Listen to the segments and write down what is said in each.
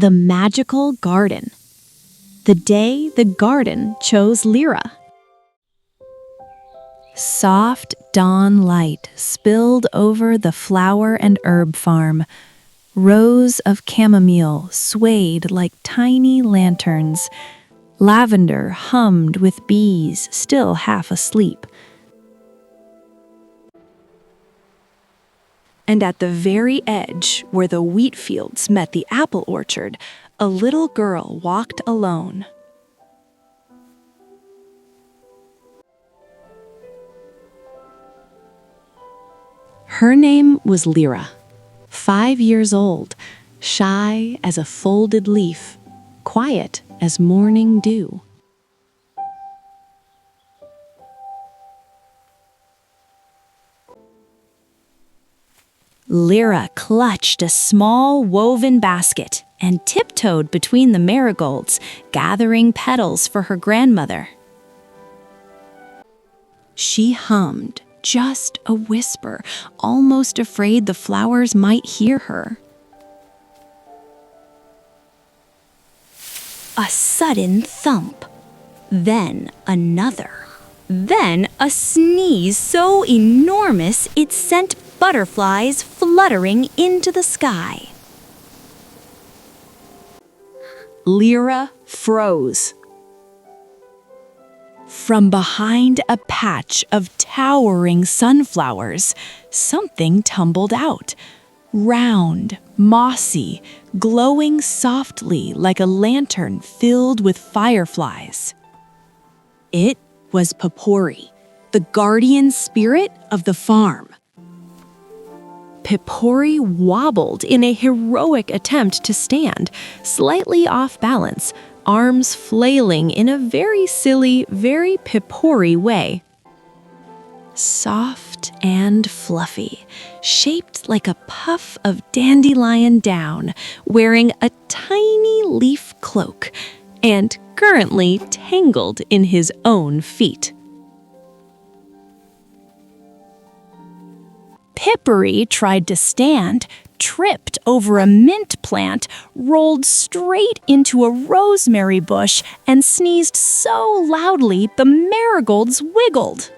The magical garden. The day the garden chose Lira. Soft dawn light spilled over the flower and herb farm. Rows of chamomile swayed like tiny lanterns. Lavender hummed with bees still half asleep. And at the very edge, where the wheat fields met the apple orchard, a little girl walked alone. Her name was Lira, 5 years old, shy as a folded leaf, quiet as morning dew. Lira clutched a small woven basket and tiptoed between the marigolds, gathering petals for her grandmother. She hummed, just a whisper, almost afraid the flowers might hear her. A sudden thump, then another, then a sneeze so enormous it sent butterflies fluttering into the sky. Lira froze. From behind a patch of towering sunflowers, something tumbled out. Round, mossy, glowing softly like a lantern filled with fireflies. It was Pipori, the guardian spirit of the farm. Pipori wobbled in a heroic attempt to stand, slightly off balance, arms flailing in a very silly, very Pipori way. Soft and fluffy, shaped like a puff of dandelion down, wearing a tiny leaf cloak, and currently tangled in his own feet. Pipori tried to stand, tripped over a mint plant, rolled straight into a rosemary bush, and sneezed so loudly the marigolds wiggled.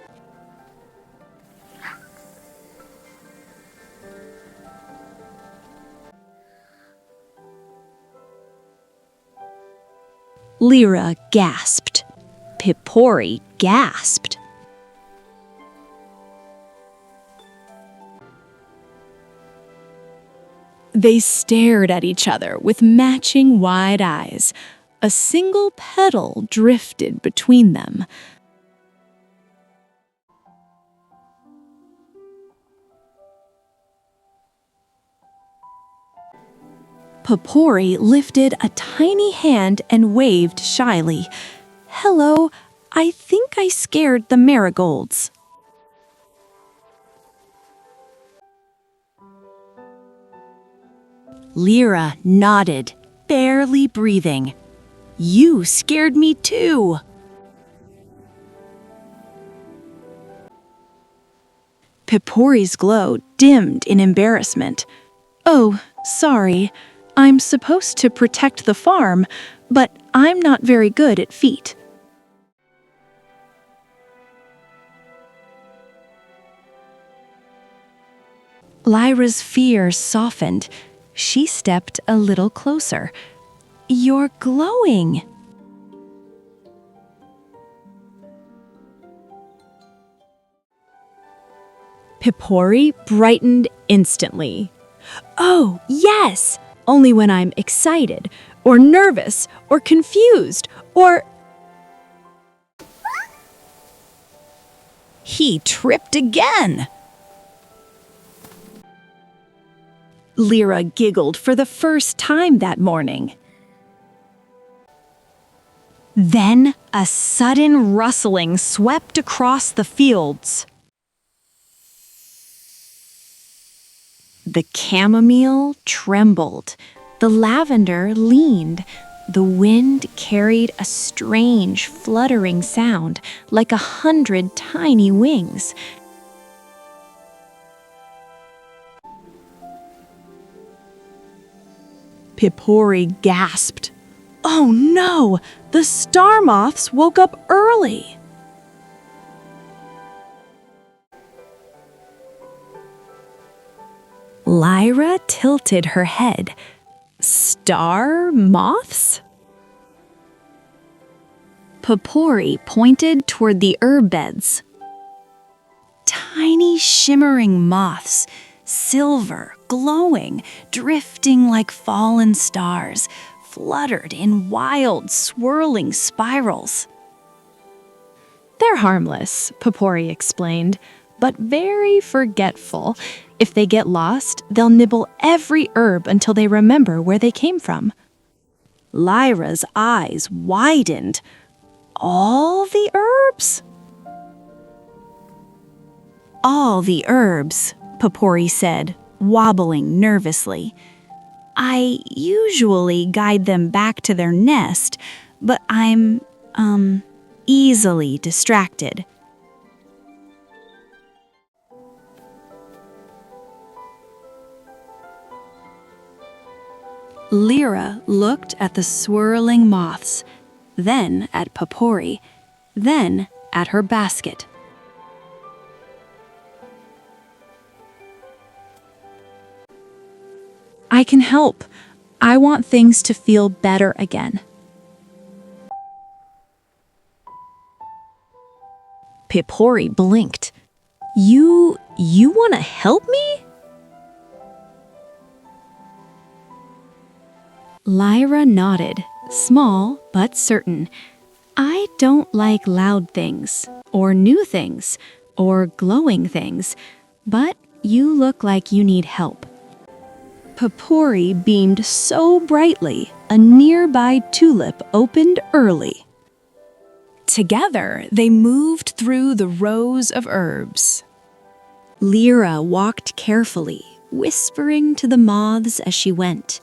Lira gasped. Pipori gasped. They stared at each other with matching wide eyes. A single petal drifted between them. Pipori lifted a tiny hand and waved shyly. "Hello, I think I scared the marigolds." Lira nodded, barely breathing. "You scared me too." Pipori's glow dimmed in embarrassment. "Oh, sorry. I'm supposed to protect the farm, but I'm not very good at feet." Lyra's fear softened. She stepped a little closer. "You're glowing." Pipori brightened instantly. "Oh, yes! Only when I'm excited, or nervous, or confused, or..." He tripped again. Lira giggled for the first time that morning. Then a sudden rustling swept across the fields. The chamomile trembled, the lavender leaned, the wind carried a strange fluttering sound like 100 tiny wings. Pipori gasped. Oh no! The star moths woke up early! Lyra tilted her head. Star moths? Pipori pointed toward the herb beds. Tiny shimmering moths, silver, glowing, drifting like fallen stars, fluttered in wild, swirling spirals. They're harmless, Pipori explained, but very forgetful. If they get lost, they'll nibble every herb until they remember where they came from. Lyra's eyes widened. All the herbs? All the herbs, Pipori said, wobbling nervously. I usually guide them back to their nest, but I'm, easily distracted. Lira looked at the swirling moths, then at Pipori, then at her basket. I can help. I want things to feel better again. Pipori blinked. You want to help me? Lyra nodded, small but certain. I don't like loud things, or new things, or glowing things, but you look like you need help. Pipori beamed so brightly, a nearby tulip opened early. Together, they moved through the rows of herbs. Lyra walked carefully, whispering to the moths as she went.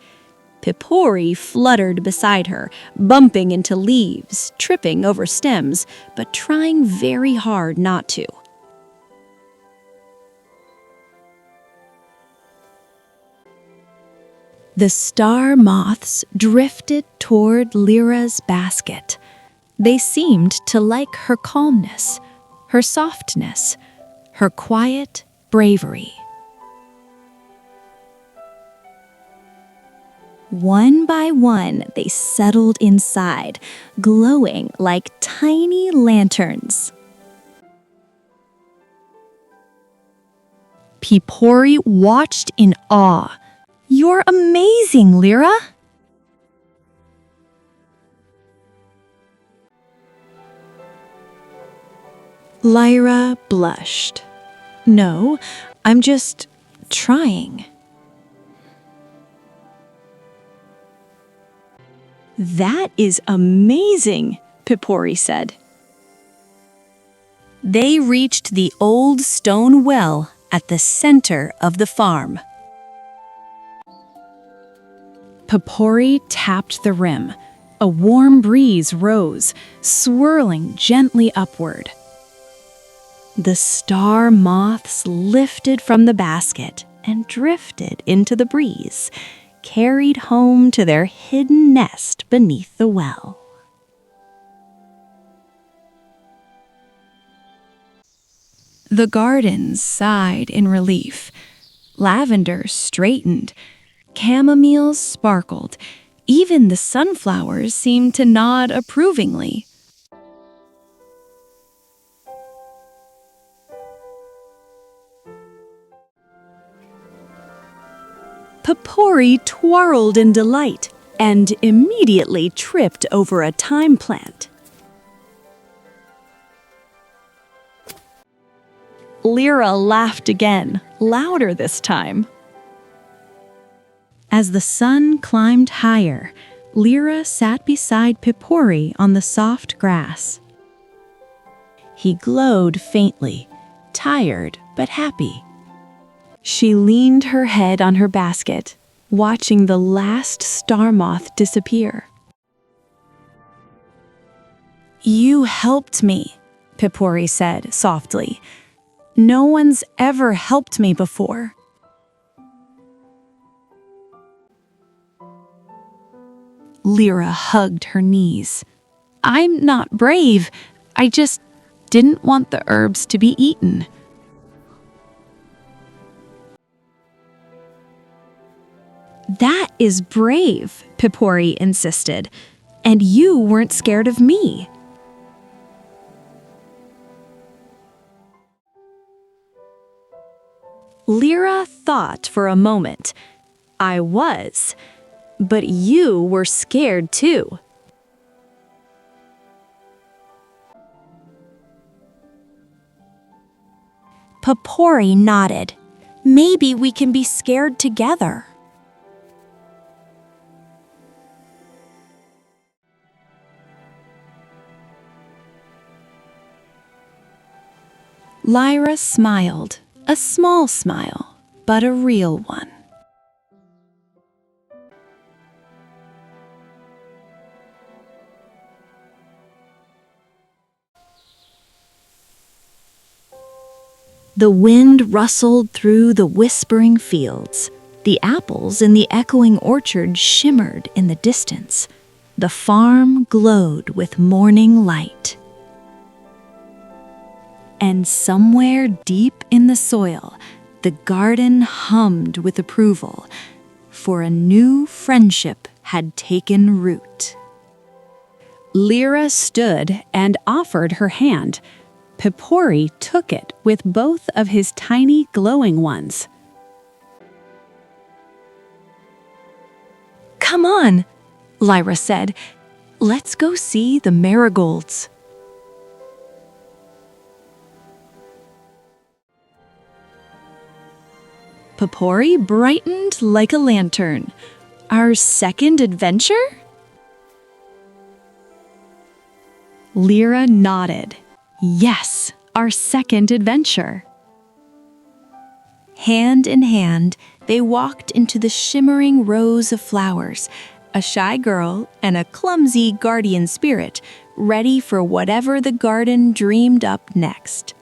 Pipori fluttered beside her, bumping into leaves, tripping over stems, but trying very hard not to. The star moths drifted toward Lyra's basket. They seemed to like her calmness, her softness, her quiet bravery. One by one, they settled inside, glowing like tiny lanterns. Pipori watched in awe. You're amazing, Lira! Lyra blushed. No, I'm just trying. That is amazing, Pipori said. They reached the old stone well at the center of the farm. Pipori tapped the rim. A warm breeze rose, swirling gently upward. The star moths lifted from the basket and drifted into the breeze, carried home to their hidden nest beneath the well. The gardens sighed in relief. Lavender straightened. Chamomiles sparkled. Even the sunflowers seemed to nod approvingly. Pipori twirled in delight and immediately tripped over a thyme plant. Lyra laughed again, louder this time. As the sun climbed higher, Lyra sat beside Pipori on the soft grass. He glowed faintly, tired but happy. She leaned her head on her basket, watching the last star moth disappear. You helped me, Pipori said softly. No one's ever helped me before. Lira hugged her knees. I'm not brave. I just didn't want the herbs to be eaten. That is brave, Pipori insisted. And you weren't scared of me. Lira thought for a moment. I was, but you were scared too. Pipori nodded. Maybe we can be scared together. Lyra smiled, a small smile, but a real one. The wind rustled through the whispering fields. The apples in the echoing orchard shimmered in the distance. The farm glowed with morning light. And somewhere deep in the soil, the garden hummed with approval, for a new friendship had taken root. Lira stood and offered her hand. Pipori took it with both of his tiny glowing ones. Come on, Lyra said. Let's go see the marigolds. Pipori brightened like a lantern. Our second adventure? Lira nodded. Yes, our second adventure. Hand in hand, they walked into the shimmering rows of flowers, a shy girl and a clumsy guardian spirit, ready for whatever the garden dreamed up next.